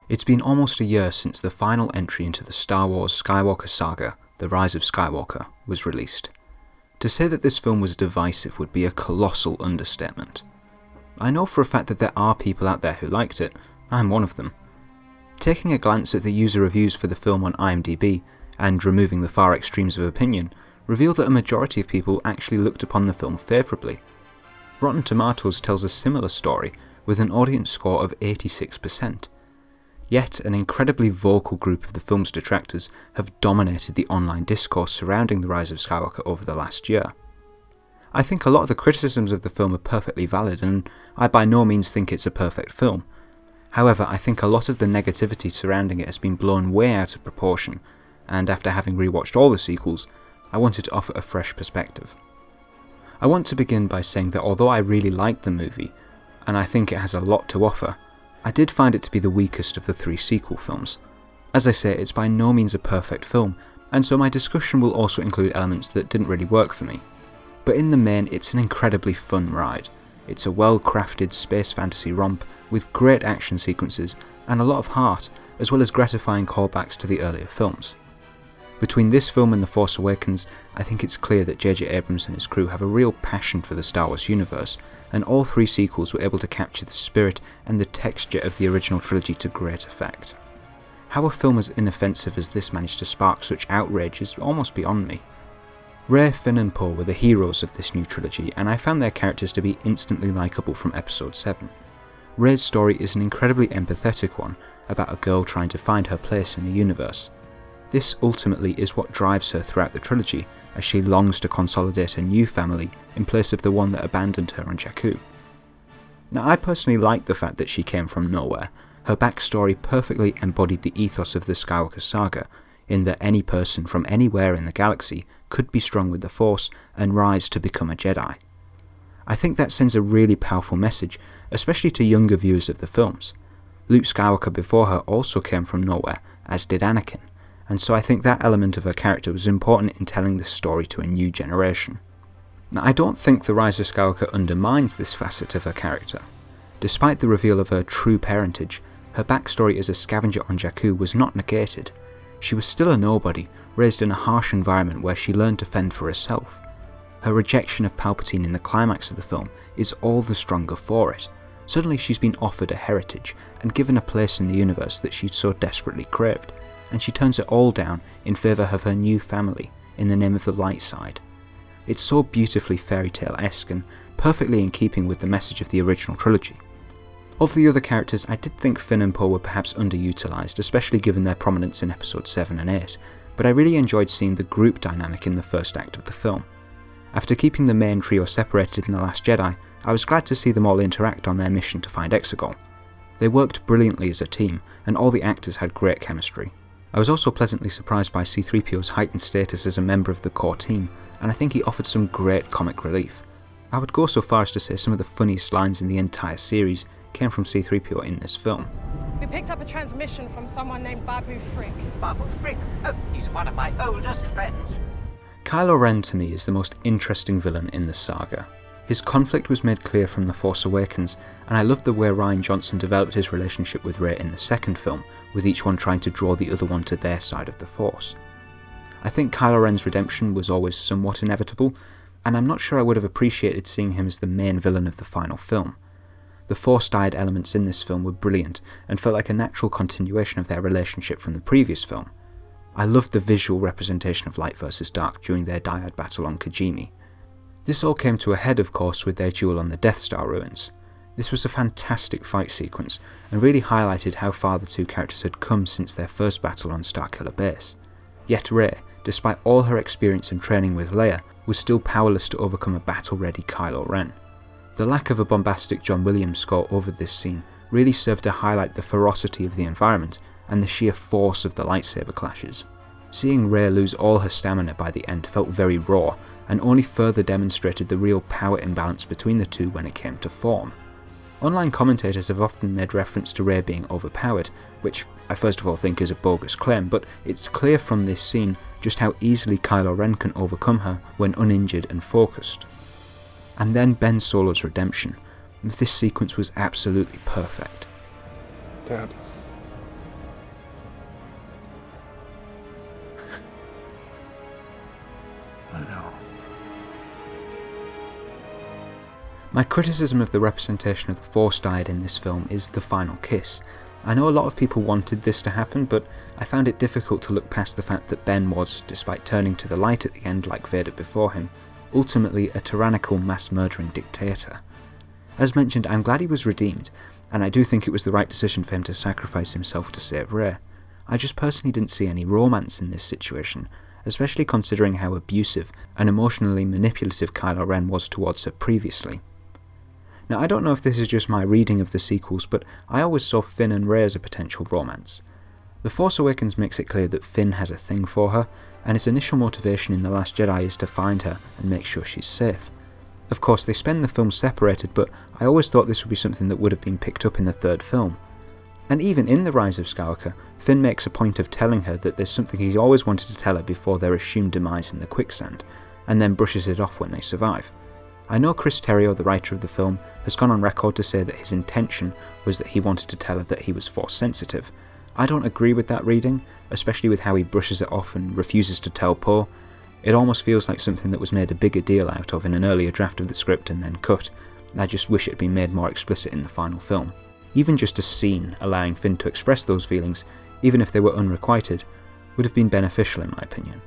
It's been almost a year since the final entry into the Star Wars Skywalker Saga, The Rise of Skywalker, was released. To say that this film was divisive would be a colossal understatement. I know for a fact that there are people out there who liked it. I'm one of them. Taking a glance at the user reviews for the film on IMDb, and removing the far extremes of opinion, reveal that a majority of people actually looked upon the film favourably. Rotten Tomatoes tells a similar story, with an audience score of 86%. Yet, an incredibly vocal group of the film's detractors have dominated the online discourse surrounding The Rise of Skywalker over the last year. I think a lot of the criticisms of the film are perfectly valid, and I by no means think it's a perfect film. However, I think a lot of the negativity surrounding it has been blown way out of proportion, and after having rewatched all the sequels, I wanted to offer a fresh perspective. I want to begin by saying that although I really liked the movie, and I think it has a lot to offer, I did find it to be the weakest of the three sequel films. As I say, it's by no means a perfect film, and so my discussion will also include elements that didn't really work for me. But in the main, it's an incredibly fun ride. It's a well-crafted space fantasy romp with great action sequences and a lot of heart, as well as gratifying callbacks to the earlier films. Between this film and The Force Awakens, I think it's clear that J.J. Abrams and his crew have a real passion for the Star Wars universe, and all three sequels were able to capture the spirit and the texture of the original trilogy to great effect. How a film as inoffensive as this managed to spark such outrage is almost beyond me. Rey, Finn and Poe were the heroes of this new trilogy, and I found their characters to be instantly likeable from Episode 7. Rey's story is an incredibly empathetic one, about a girl trying to find her place in the universe. This ultimately is what drives her throughout the trilogy, as she longs to consolidate a new family in place of the one that abandoned her on Jakku. Now, I personally like the fact that she came from nowhere. Her backstory perfectly embodied the ethos of the Skywalker Saga, in that any person from anywhere in the galaxy could be strong with the Force and rise to become a Jedi. I think that sends a really powerful message, especially to younger viewers of the films. Luke Skywalker before her also came from nowhere, as did Anakin, and so I think that element of her character was important in telling this story to a new generation. Now, I don't think The Rise of Skywalker undermines this facet of her character. Despite the reveal of her true parentage, her backstory as a scavenger on Jakku was not negated. She was still a nobody, raised in a harsh environment where she learned to fend for herself. Her rejection of Palpatine in the climax of the film is all the stronger for it. Suddenly she's been offered a heritage and given a place in the universe that she'd so desperately craved, and she turns it all down in favour of her new family in the name of the light side. It's so beautifully fairy tale-esque and perfectly in keeping with the message of the original trilogy. Of the other characters, I did think Finn and Poe were perhaps underutilised, especially given their prominence in episodes 7 and 8, but I really enjoyed seeing the group dynamic in the first act of the film. After keeping the main trio separated in The Last Jedi, I was glad to see them all interact on their mission to find Exegol. They worked brilliantly as a team, and all the actors had great chemistry. I was also pleasantly surprised by C-3PO's heightened status as a member of the core team, and I think he offered some great comic relief. I would go so far as to say some of the funniest lines in the entire series came from C-3PO in this film. We picked up a transmission from someone named Babu Frick. Babu Frick? Oh, he's one of my oldest friends. Kylo Ren to me is the most interesting villain in the saga. His conflict was made clear from The Force Awakens, and I love the way Rian Johnson developed his relationship with Rey in the second film, with each one trying to draw the other one to their side of the Force. I think Kylo Ren's redemption was always somewhat inevitable, and I'm not sure I would have appreciated seeing him as the main villain of the final film. The Force-dyed elements in this film were brilliant and felt like a natural continuation of their relationship from the previous film. I loved the visual representation of light versus dark during their dyad battle on Kijimi. This all came to a head, of course, with their duel on the Death Star ruins. This was a fantastic fight sequence, and really highlighted how far the two characters had come since their first battle on Starkiller Base. Yet Rey, despite all her experience and training with Leia, was still powerless to overcome a battle-ready Kylo Ren. The lack of a bombastic John Williams score over this scene really served to highlight the ferocity of the environment and the sheer force of the lightsaber clashes. Seeing Rey lose all her stamina by the end felt very raw, and only further demonstrated the real power imbalance between the two when it came to form. Online commentators have often made reference to Rey being overpowered, which I first of all think is a bogus claim, but it's clear from this scene just how easily Kylo Ren can overcome her when uninjured and focused. And then Ben Solo's redemption. This sequence was absolutely perfect. Dad, My criticism of the representation of the Force dyad in this film is the final kiss. I know a lot of people wanted this to happen, but I found it difficult to look past the fact that Ben was, despite turning to the light at the end like Vader before him, ultimately a tyrannical mass-murdering dictator. As mentioned, I'm glad he was redeemed, and I do think it was the right decision for him to sacrifice himself to save Rey. I just personally didn't see any romance in this situation, especially considering how abusive and emotionally manipulative Kylo Ren was towards her previously. Now, I don't know if this is just my reading of the sequels, but I always saw Finn and Rey as a potential romance. The Force Awakens makes it clear that Finn has a thing for her, and his initial motivation in The Last Jedi is to find her and make sure she's safe. Of course, they spend the film separated, but I always thought this would be something that would have been picked up in the third film. And even in The Rise of Skywalker, Finn makes a point of telling her that there's something he's always wanted to tell her before their assumed demise in the quicksand, and then brushes it off when they survive. I know Chris Terrio, the writer of the film, has gone on record to say that his intention was that he wanted to tell her that he was Force sensitive. I don't agree with that reading, especially with how he brushes it off and refuses to tell Poe. It almost feels like something that was made a bigger deal out of in an earlier draft of the script and then cut. I just wish it had been made more explicit in the final film. Even just a scene allowing Finn to express those feelings, even if they were unrequited, would have been beneficial in my opinion.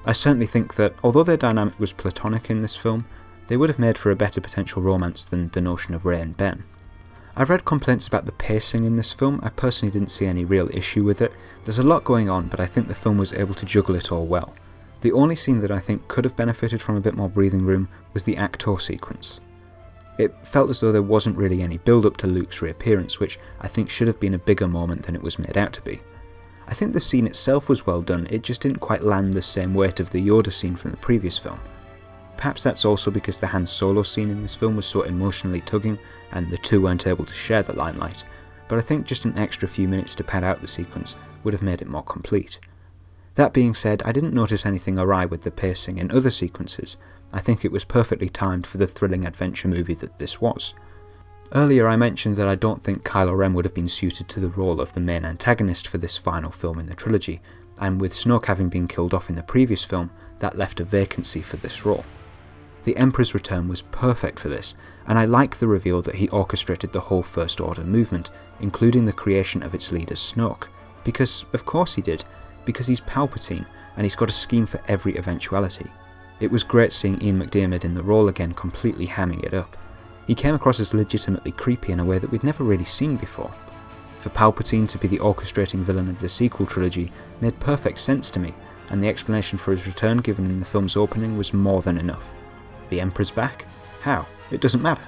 I certainly think that, although their dynamic was platonic in this film, they would have made for a better potential romance than the notion of Rey and Ben. I've read complaints about the pacing in this film. I personally didn't see any real issue with it. There's a lot going on, but I think the film was able to juggle it all well. The only scene that I think could have benefited from a bit more breathing room was the actor sequence. It felt as though there wasn't really any build-up to Luke's reappearance, which I think should have been a bigger moment than it was made out to be. I think the scene itself was well done, it just didn't quite land the same weight of the Yoda scene from the previous film. Perhaps that's also because the Han Solo scene in this film was so emotionally tugging, and the two weren't able to share the limelight, but I think just an extra few minutes to pad out the sequence would have made it more complete. That being said, I didn't notice anything awry with the pacing in other sequences. I think it was perfectly timed for the thrilling adventure movie that this was. Earlier I mentioned that I don't think Kylo Ren would have been suited to the role of the main antagonist for this final film in the trilogy, and with Snoke having been killed off in the previous film, that left a vacancy for this role. The Emperor's return was perfect for this, and I like the reveal that he orchestrated the whole First Order movement, including the creation of its leader Snoke. Because, of course he did, because he's Palpatine, and he's got a scheme for every eventuality. It was great seeing Ian McDiarmid in the role again, completely hamming it up. He came across as legitimately creepy in a way that we'd never really seen before. For Palpatine to be the orchestrating villain of the sequel trilogy made perfect sense to me, and the explanation for his return given in the film's opening was more than enough. The Emperor's back? How? It doesn't matter.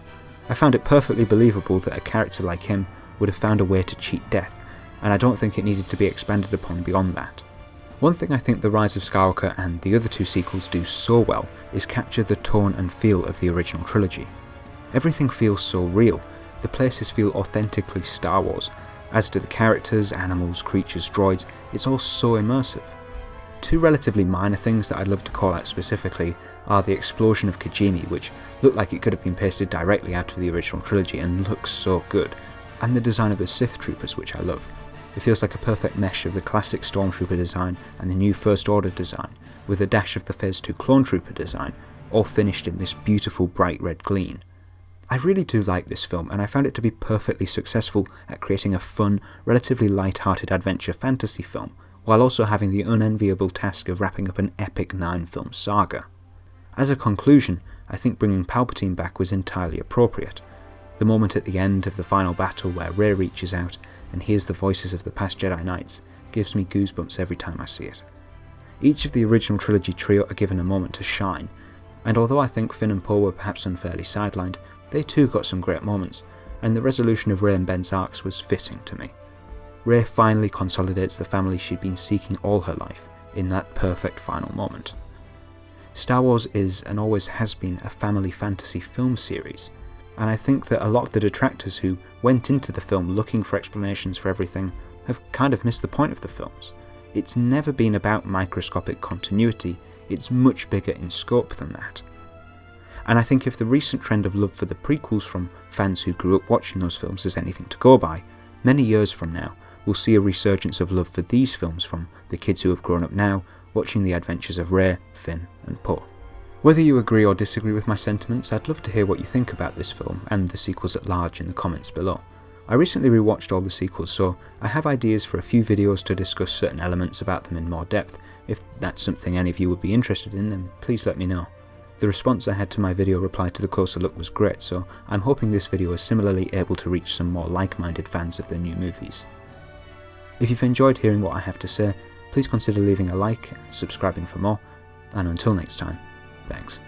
I found it perfectly believable that a character like him would have found a way to cheat death, and I don't think it needed to be expanded upon beyond that. One thing I think The Rise of Skywalker and the other two sequels do so well is capture the tone and feel of the original trilogy. Everything feels so real, the places feel authentically Star Wars, as do the characters, animals, creatures, droids, it's all so immersive. Two relatively minor things that I'd love to call out specifically are the explosion of Kijimi, which looked like it could have been pasted directly out of the original trilogy and looks so good, and the design of the Sith Troopers, which I love. It feels like a perfect mesh of the classic Stormtrooper design and the new First Order design, with a dash of the Phase 2 Clone Trooper design, all finished in this beautiful bright red gleam. I really do like this film, and I found it to be perfectly successful at creating a fun, relatively light-hearted adventure fantasy film, while also having the unenviable task of wrapping up an epic 9-film saga. As a conclusion, I think bringing Palpatine back was entirely appropriate. The moment at the end of the final battle where Rey reaches out and hears the voices of the past Jedi Knights gives me goosebumps every time I see it. Each of the original trilogy trio are given a moment to shine, and although I think Finn and Poe were perhaps unfairly sidelined, they too got some great moments, and the resolution of Rey and Ben's arcs was fitting to me. Rey finally consolidates the family she'd been seeking all her life in that perfect final moment. Star Wars is and always has been a family fantasy film series, and I think that a lot of the detractors who went into the film looking for explanations for everything have kind of missed the point of the films. It's never been about microscopic continuity, it's much bigger in scope than that. And I think if the recent trend of love for the prequels from fans who grew up watching those films is anything to go by, many years from now we'll see a resurgence of love for these films from the kids who have grown up now watching the adventures of Rey, Finn and Poe. Whether you agree or disagree with my sentiments, I'd love to hear what you think about this film and the sequels at large in the comments below. I recently rewatched all the sequels, so I have ideas for a few videos to discuss certain elements about them in more depth. If that's something any of you would be interested in, then please let me know. The response I had to my video reply to the closer look was great, so I'm hoping this video is similarly able to reach some more like-minded fans of the new movies. If you've enjoyed hearing what I have to say, please consider leaving a like and subscribing for more, and until next time, thanks.